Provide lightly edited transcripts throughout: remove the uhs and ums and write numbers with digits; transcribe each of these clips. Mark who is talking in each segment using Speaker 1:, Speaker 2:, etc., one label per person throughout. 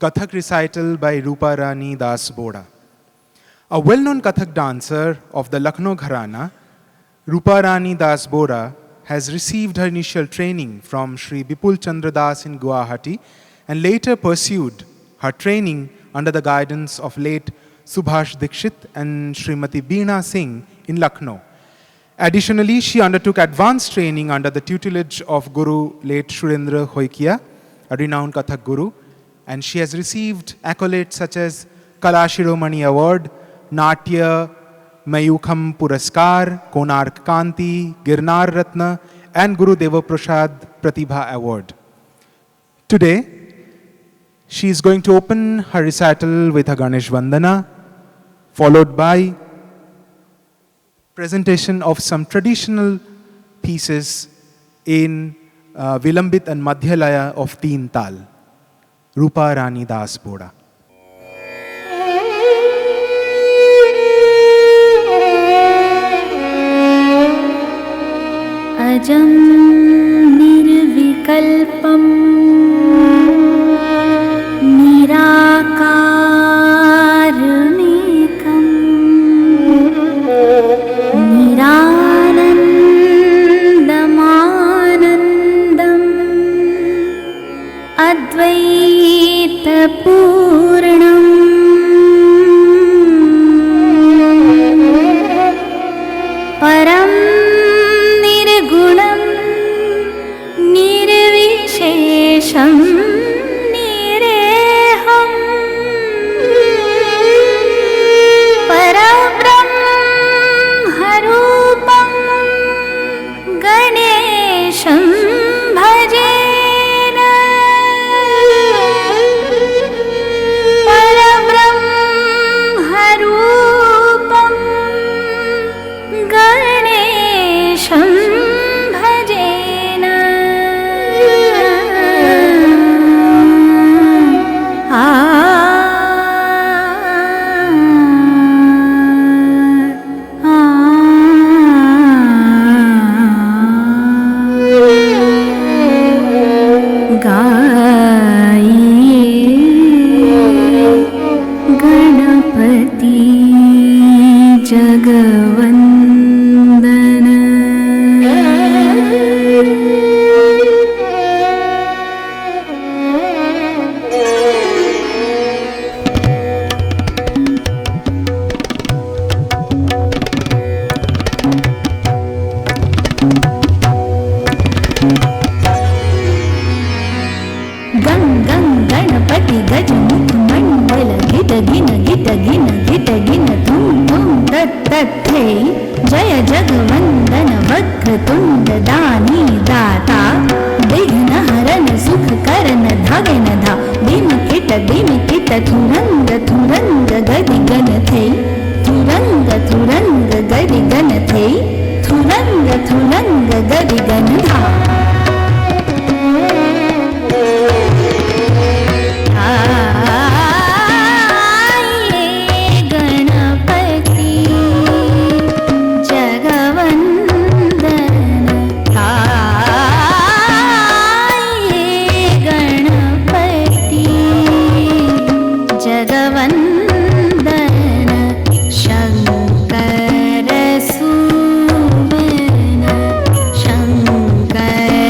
Speaker 1: Kathak recital by Rupa Rani Das Boda. A well-known Kathak dancer of the Lucknow Gharana, Rupa Rani Das Boda has received her initial training from Sri Bipul Chandra Das in Guwahati and later pursued her training under the guidance of late Subhash Dikshit and Srimati Beena Singh in Lucknow. Additionally, she undertook advanced training under the tutelage of Guru late Shurendra Hoikia, a renowned Kathak Guru, and she has received accolades such as Kalashiromani Award, Natya Mayukham Puraskar, Konark Kanti, Girnar Ratna, and Guru Deva Prasad Pratibha Award. Today, she is going to open her recital with a Ganesh Vandana, followed by presentation of some traditional pieces in Vilambit and Madhyalaya of Teen Tal. Rupa Rani Das Boda.
Speaker 2: Ajam nirvikalpam nirakarmekam niranandamanandam advaitapurnam param nirgunam nirvishesham nireham parabrahmarupam ganesham bhajena parabrahmarupam ganesham bhajena Ganpati जगवंदन गं गं गणपति गजमुख मंडल Git गिन Git गिन Git गिन धुम धुम तत् तत् थे जय जगवंदन वक्रतुंड दानी दाता विघ्न हरन सुख करन धगन धा बिम किट थुरंग थुरंग गदि गन थे थुरंग थुरंग गदि गन थे थुरंग थुरंग गदि गन धा शंकर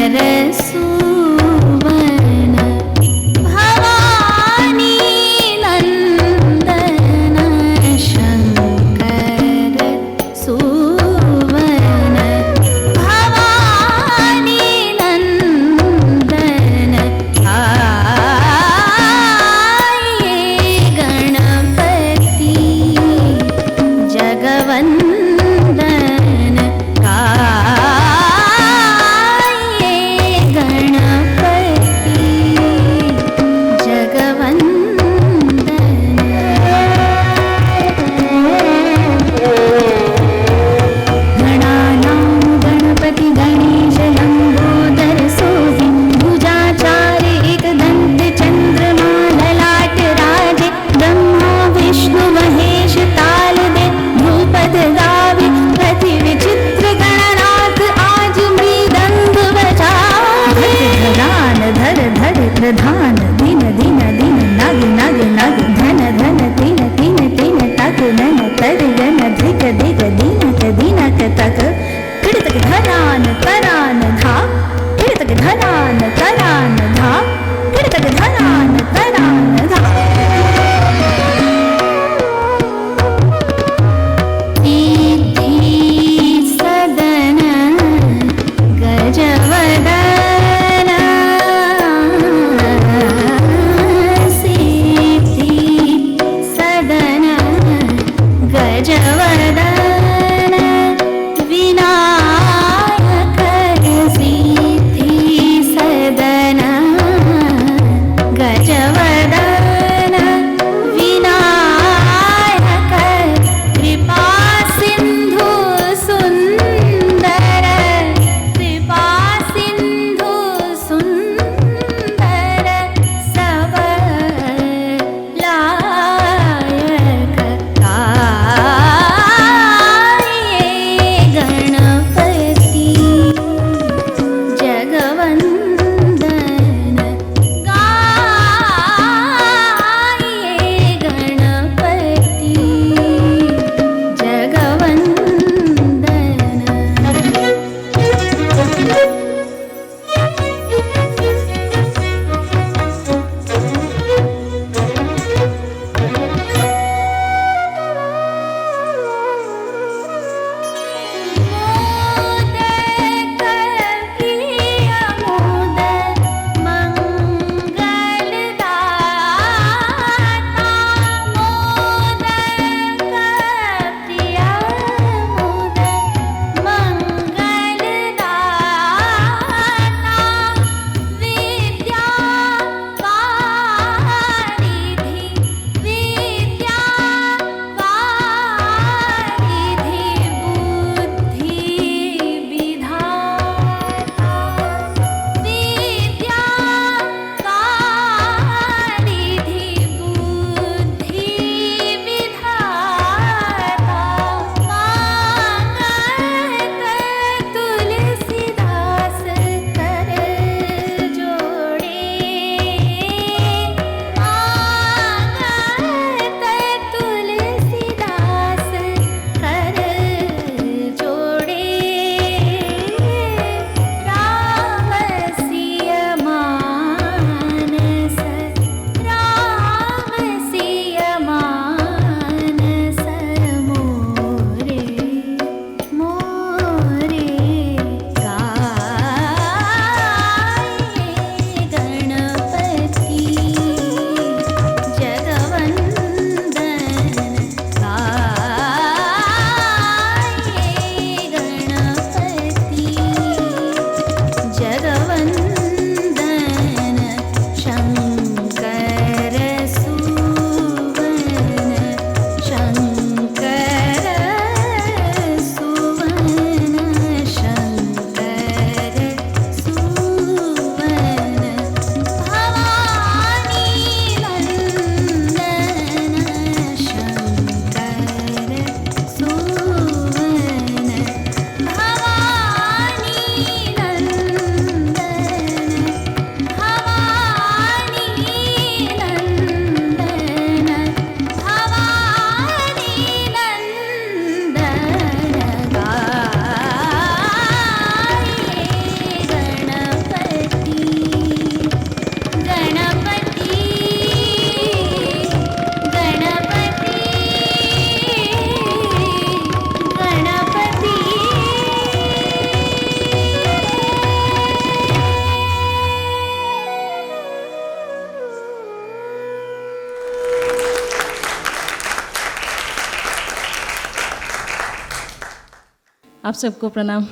Speaker 3: आप सबको प्रणाम,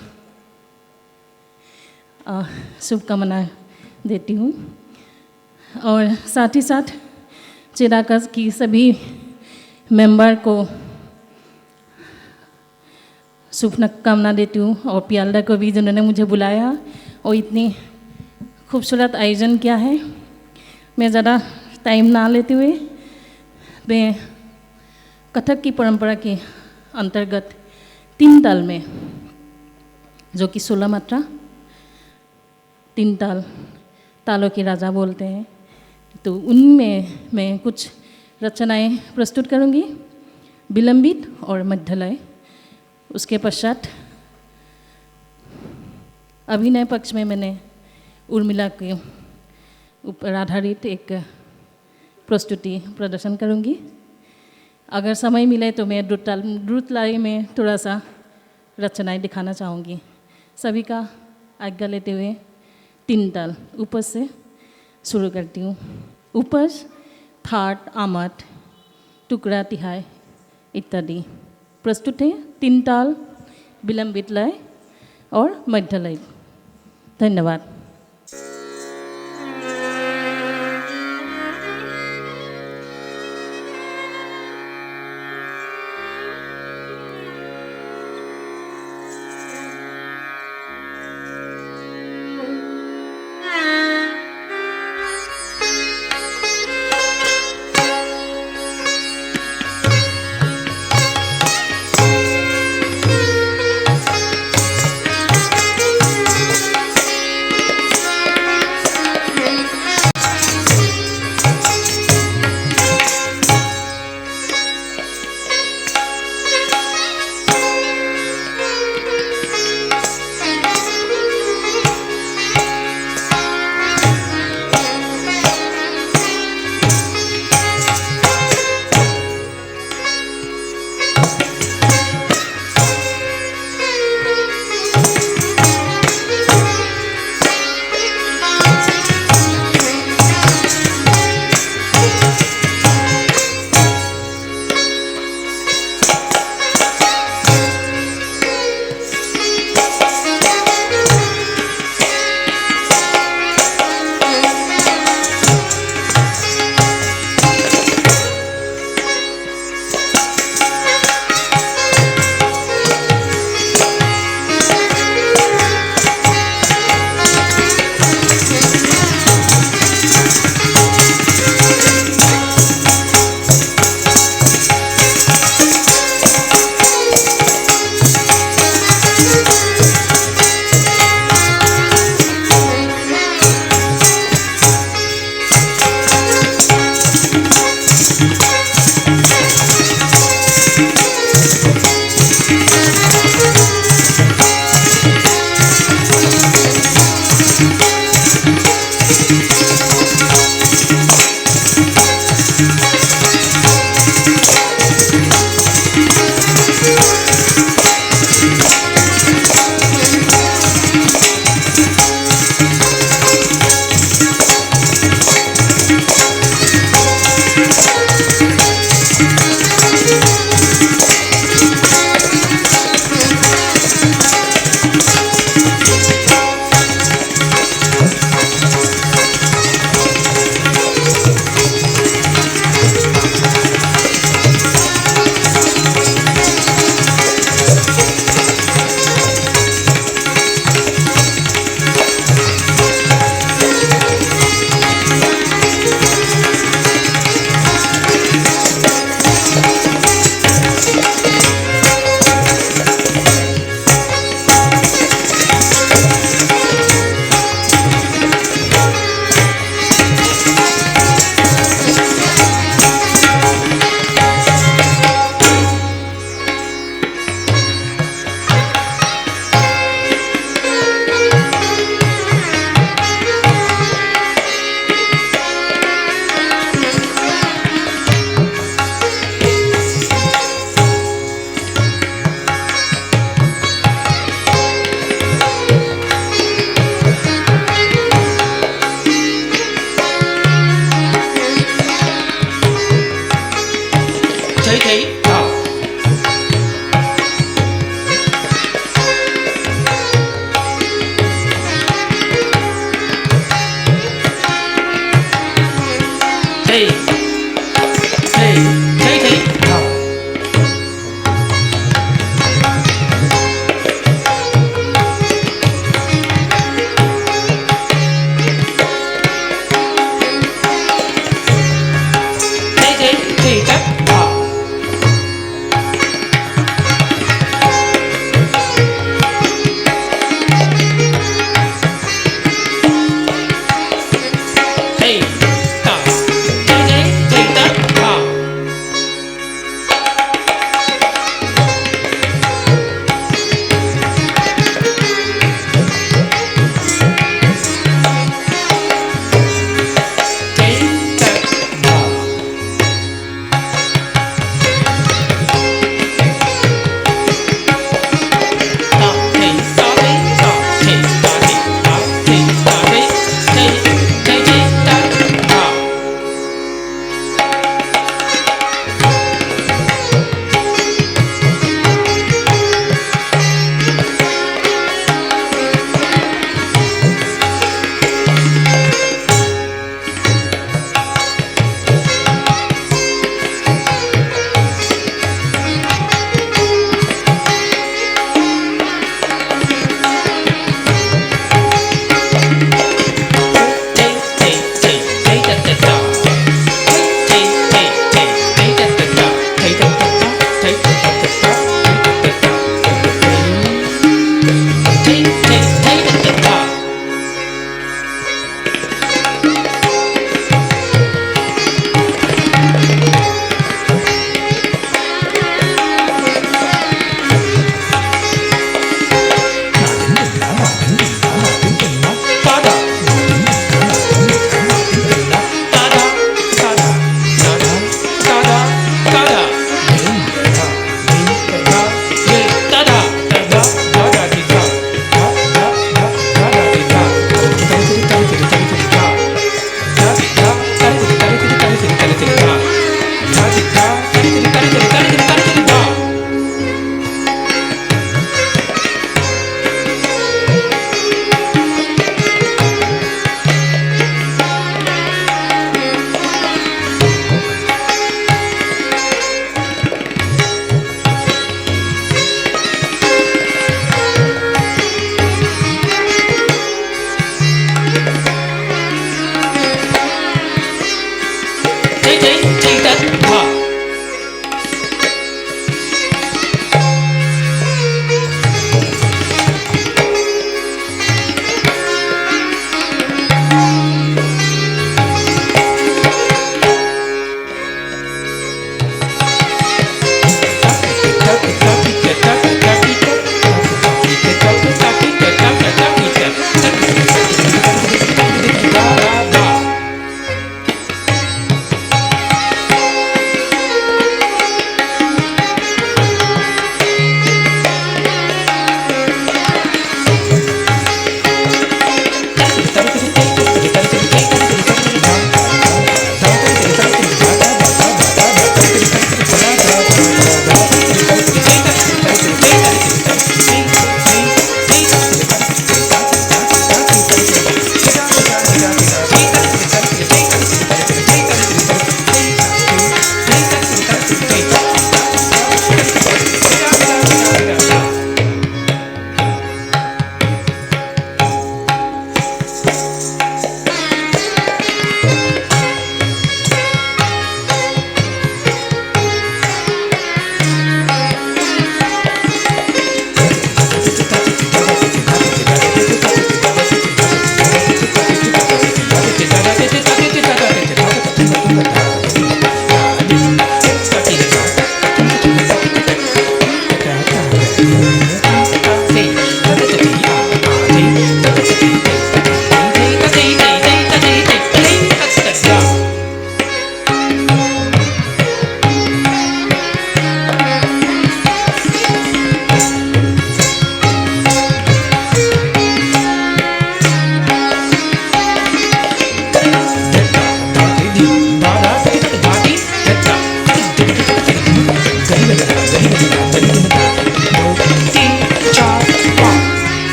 Speaker 3: शुभकामना देती हूँ और साथ ही साथ चिराकस की सभी मेंबर को शुभकामना देती हूँ और पियालदा को भी जिन्होंने मुझे बुलाया और इतनी खूबसूरत आयोजन किया है। मैं ज़्यादा टाइम ना लेते हुए मैं कथक की परंपरा के अंतर्गत 3 ताल में, जो कि 16 मात्रा 3 ताल, तालों के राजा बोलते हैं, तो उनमें मैं कुछ रचनाएं प्रस्तुत करूंगी, विलंबित और मध्यलय। उसके पश्चात अभिनय पक्ष में मैंने उर्मिला के ऊपर आधारित एक प्रस्तुति प्रदर्शन करूंगी। अगर समय मिले तो मैं द्रुत लय में थोड़ा सा रचनाएं दिखाना चाहूँगी। सभी का आज्ञा लेते हुए 3 ताल ऊपर से शुरू करती हूँ। उपज, थाट, आमट, टुकड़ा, तिहाई इत्यादि प्रस्तुत है। 3 ताल, विलंबित लय और मध्य लय। धन्यवाद।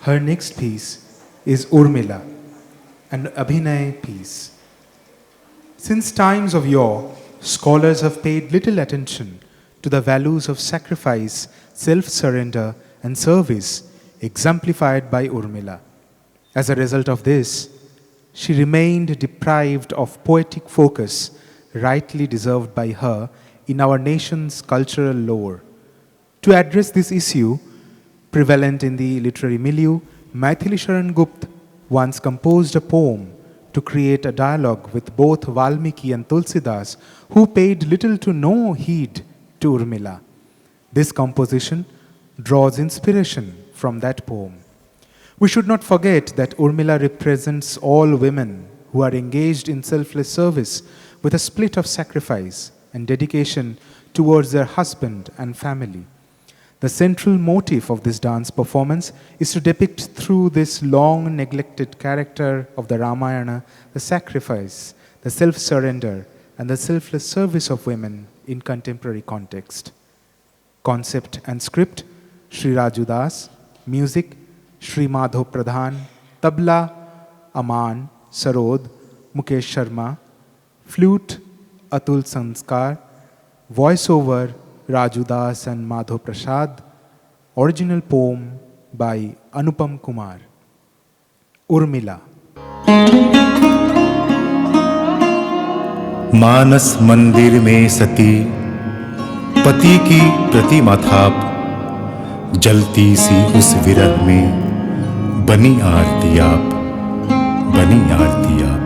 Speaker 1: Her next piece is Urmila, an Abhinay piece. Since times of yore, scholars have paid little attention to the values of sacrifice, self-surrender, and service exemplified by Urmila. As a result of this, she remained deprived of poetic focus rightly deserved by her in our nation's cultural lore. To address this issue, prevalent in the literary milieu, Maithili Sharan Gupta once composed a poem to create a dialogue with both Valmiki and Tulsidas, who paid little to no heed to Urmila. This composition draws inspiration from that poem. We should not forget that Urmila represents all women who are engaged in selfless service with a spirit of sacrifice and dedication towards their husband and family. The central motive of this dance performance is to depict through this long neglected character of the Ramayana the sacrifice, the self-surrender, and the selfless service of women in contemporary context. Concept and script, Sri Raju Das. Music, Sri Madhav Pradhan. Tabla, Aman, Sarod, Mukesh Sharma. Flute, Atul Sanskar. Voiceover, Raju Das and Madhav Prasad. Original poem by Anupam Kumar. Urmila.
Speaker 4: मानस मंदिर में सती पति की प्रतिमा थाप, जलती सी उस विरह में बनी आरती आप, बनी आरती आप।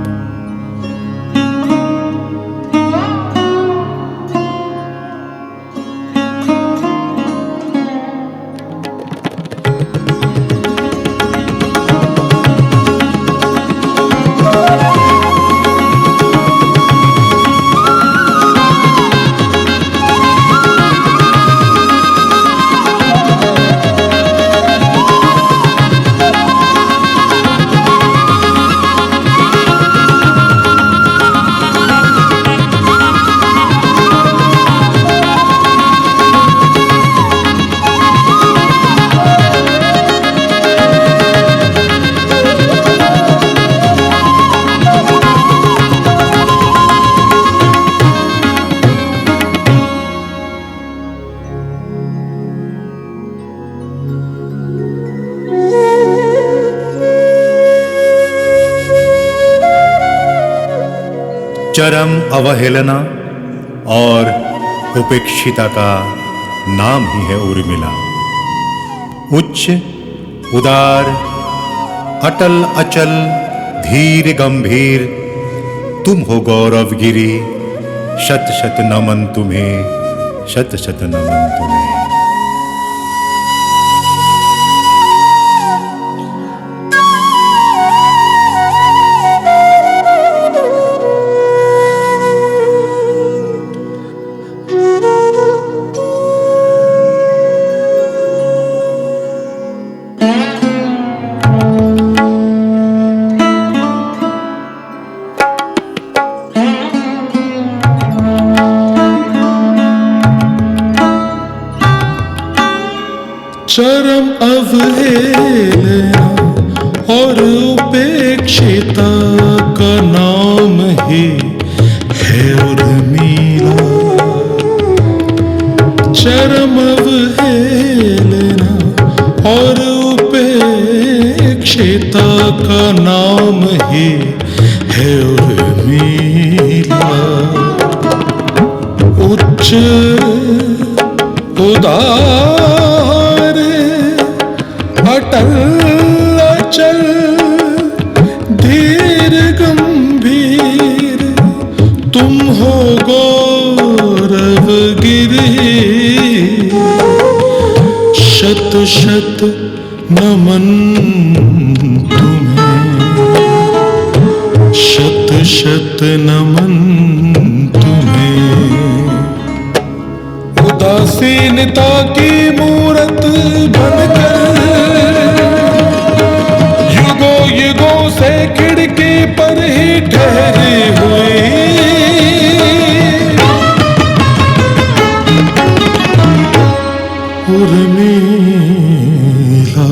Speaker 4: चरम अवहेलना और उपेक्षिता का नाम ही है उर्मिला। उच्च, उदार, अटल अचल, धीर गंभीर, तुम हो गौरवगिरी। शत शत नमन तुम्हें, शत शत नमन तुम्हें।
Speaker 5: चरम अवहेलना और उपेक्षिता का नाम ही है उर्मिला। चरम अवहेलना और उपेक्षिता का नाम ही है उर्मिला। उच्च, उदार, अटल अचल, धीर गंभीर, तुम हो गौरवगिरी। शत शत नमन तुम्हें, शत शत नमन तुम्हें। उदासीनता की मूरत बनकर युगों युगों से खिड़की पर ही ठहरी हुई। उर्मिला।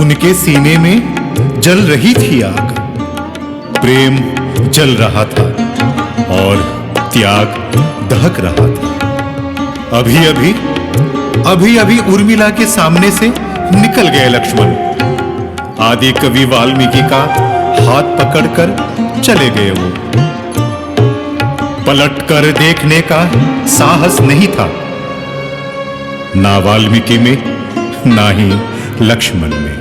Speaker 4: उनके सीने में जल रही थी आग, प्रेम जल रहा था और त्याग दहक रहा था। अभी अभी उर्मिला के सामने से निकल गए लक्ष्मण। आदि कवि वाल्मीकि का हाथ पकड़कर चले गए वो। पलटकर देखने का साहस नहीं था, ना वाल्मीकि में ना ही लक्ष्मण में।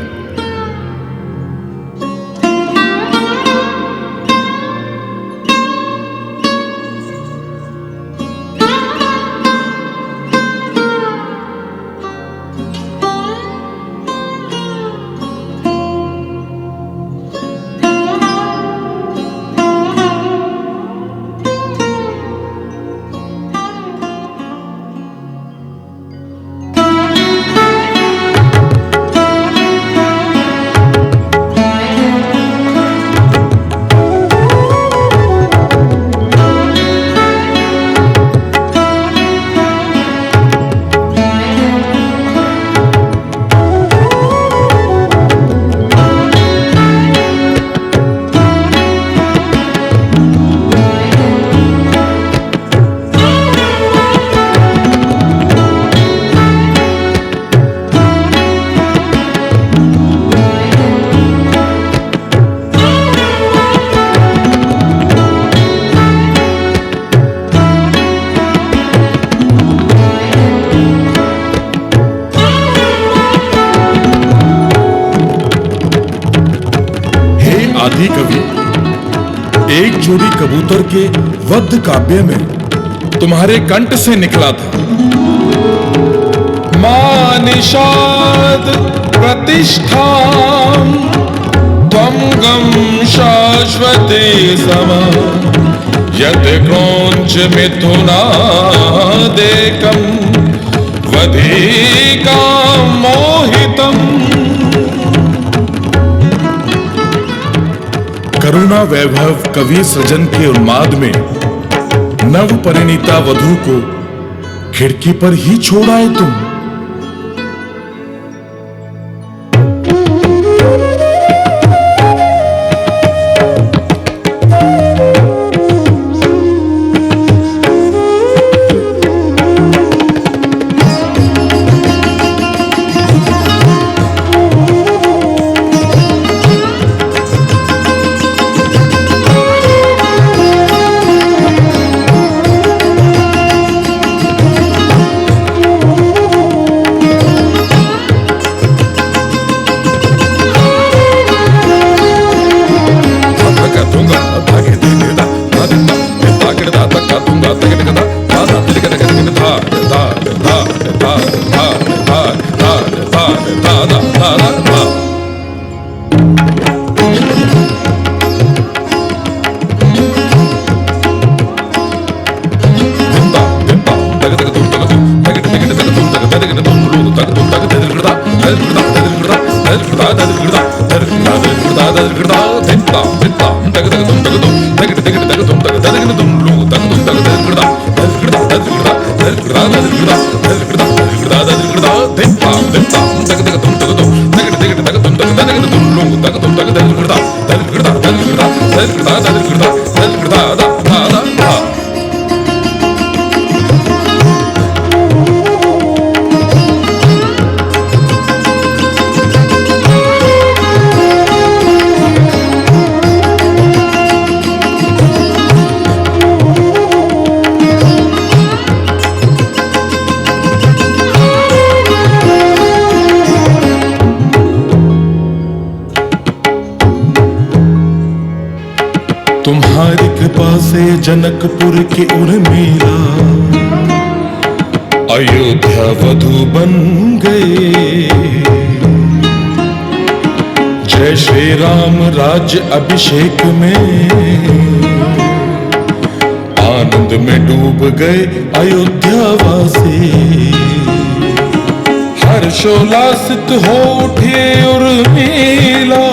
Speaker 5: आदि कवि, एक जोड़ी कबूतर के वध काव्य में तुम्हारे कंठ से निकला था। मानिषाद प्रतिष्ठां त्वं गं शाश्वते समा यत् क्रौञ्च मिथुनादेकं वधिकां मोहितम्। करुणा वैभव कवि सृजन के उन्माद में नव परिणीता वधू को खिड़की पर ही छोड़ आए तुम। तुम्हारी कृपा से जनकपुर की उर्मिला अयोध्या वधू बन गए। जय श्री राम राज्य अभिषेक में आनंद में डूब गए अयोध्या वासी। हर्षोल्लासित हो उठे उर्मिला,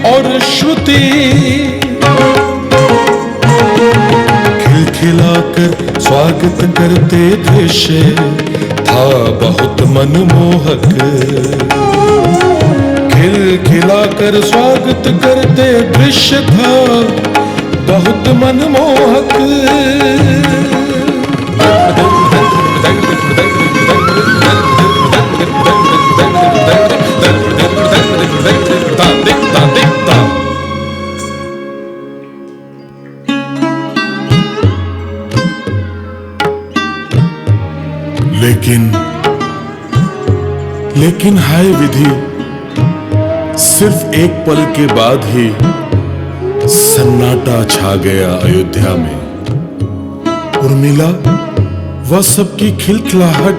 Speaker 5: और श्रुति खिलखिलाते कर स्वागत करते दृश्य था बहुत मनमोहक। खिलखिलाकर स्वागत करते दृश्य था बहुत मनमोहक। लेकिन हाय विधि, सिर्फ एक पल के बाद ही सन्नाटा छा गया अयोध्या में। उर्मिला वह सबकी खिलखिलाहट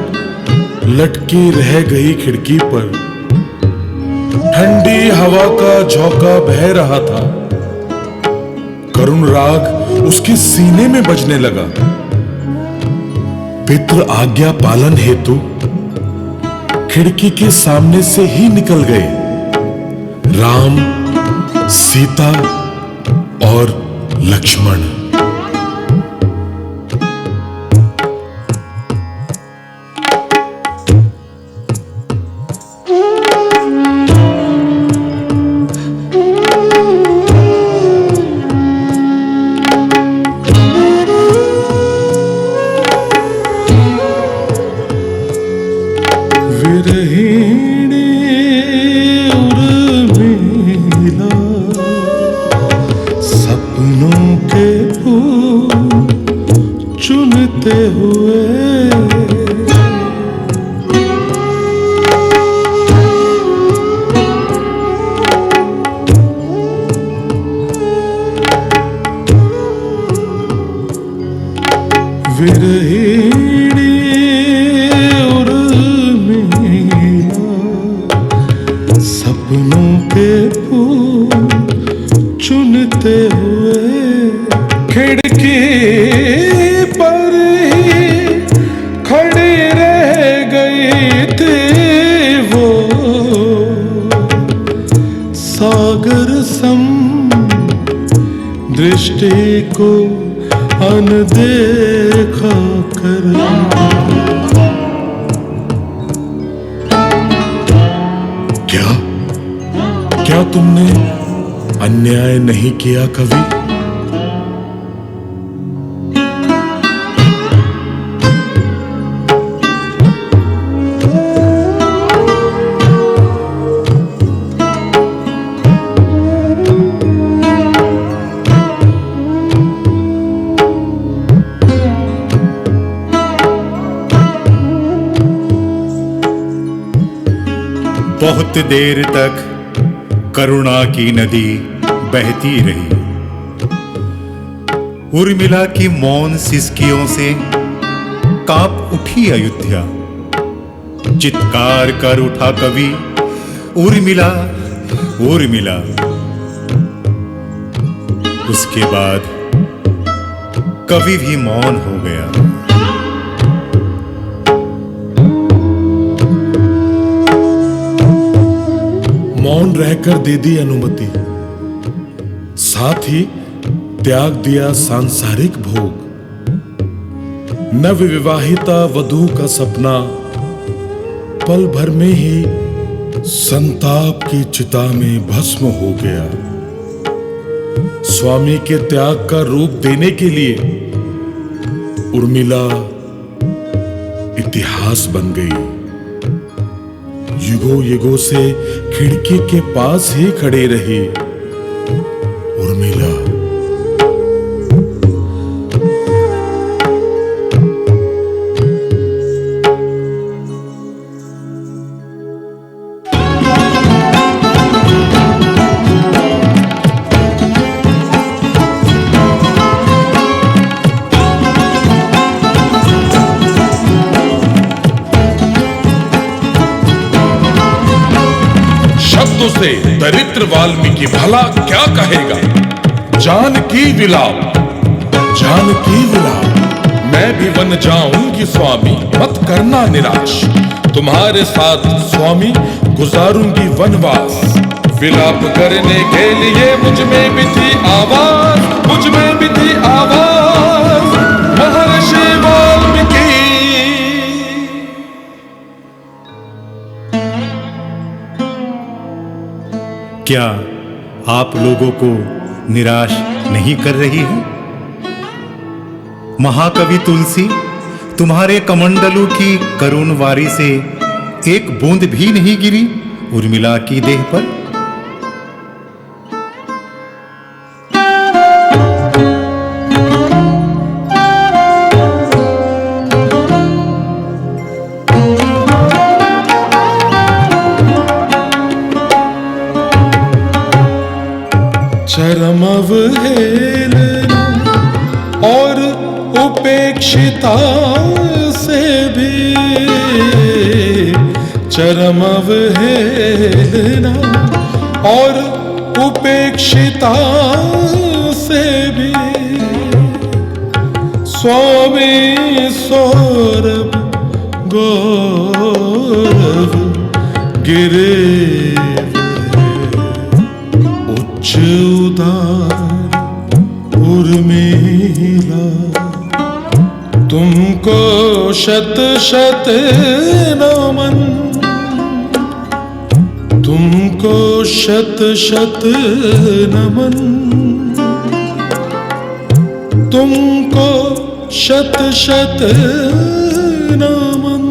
Speaker 5: लटकी रह गई खिड़की पर। ठंडी हवा का झोंका बह रहा था। करुण राग उसके सीने में बजने लगा। पितृ आज्ञा पालन हेतु खिड़की के सामने से ही निकल गए राम, सीता और लक्ष्मण। दृष्टि को अनदेखा कर। क्या तुमने अन्याय नहीं किया कवि?
Speaker 4: बहुत देर तक करुणा की नदी बहती रही। उर्मिला की मौन सिसकियों से कांप उठी अयोध्या। चित्कार कर उठा कवि, उर्मिला उर्मिला। उसके बाद कवि भी मौन हो गया।
Speaker 5: मौन रहकर दे दी अनुमति, साथ ही त्याग दिया सांसारिक भोग। नवविवाहिता वधू का सपना पल भर में ही संताप की चिता में भस्म हो गया। स्वामी के त्याग का रूप देने के लिए उर्मिला इतिहास बन गई। युगों युगों से खिड़की के पास ही खड़े रही उर्मिला। से दरिद्र वाल्मीकि भला क्या कहेगा? जानकी विलाप, जानकी विलाप। मैं भी वन जाऊंगी स्वामी, मत करना निराश। तुम्हारे साथ स्वामी गुजारूंगी वनवास। विलाप करने के लिए मुझ में भी थी आवाज, मुझ में भी थी आवाज।
Speaker 4: क्या आप लोगों को निराश नहीं कर रही है? महाकवि तुलसी तुम्हारे कमंडलू की करुण वारी से एक बूंद भी नहीं गिरी उर्मिला की देह पर।
Speaker 5: चरम अवहेलना और उपेक्षिता से भी, चरम अवहेलना और उपेक्षिता से भी स्वामी सौरभ गौरव गिरे उदार उर्मिला। तुमको शत शत नमन, तुमको शत शत नमन, तुमको शत शत नमन,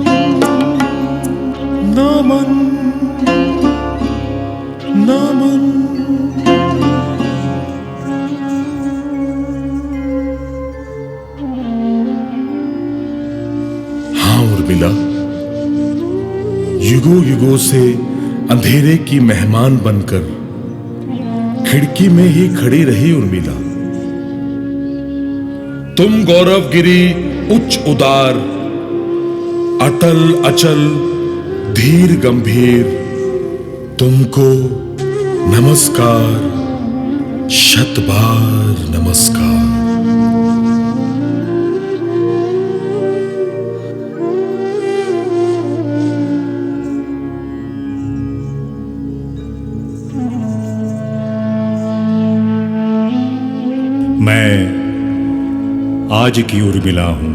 Speaker 5: नमन नमन। उर्मिला, युगों युगों से अंधेरे की मेहमान बनकर खिड़की में ही खड़ी रही उर्मिला। तुम गौरवगिरी उच्च उदार, अटल अचल, धीर गंभीर, तुमको नमस्कार, शत बार नमस्कार।
Speaker 4: मैं आज की उर्मिला हूं।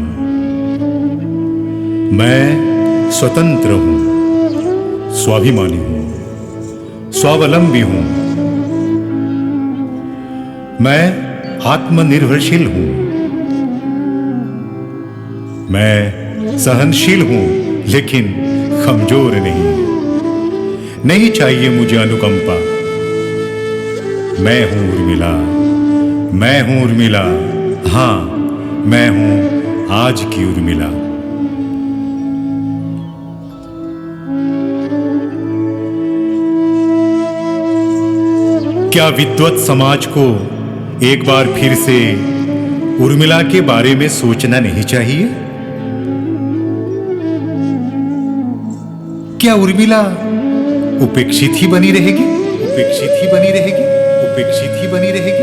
Speaker 4: मैं स्वतंत्र हूं, स्वाभिमानी हूं, स्वावलंबी हूं। मैं आत्मनिर्भरशील हूं। मैं सहनशील हूं, लेकिन कमजोर नहीं। नहीं चाहिए मुझे अनुकंपा। मैं हूं उर्मिला, मैं हूं उर्मिला। हां, मैं हूं आज की उर्मिला। क्या विद्वत समाज को एक बार फिर से उर्मिला के बारे में सोचना नहीं चाहिए? क्या उर्मिला उपेक्षित ही बनी रहेगी? उपेक्षित ही बनी रहेगी? उपेक्षित ही बनी रहेगी?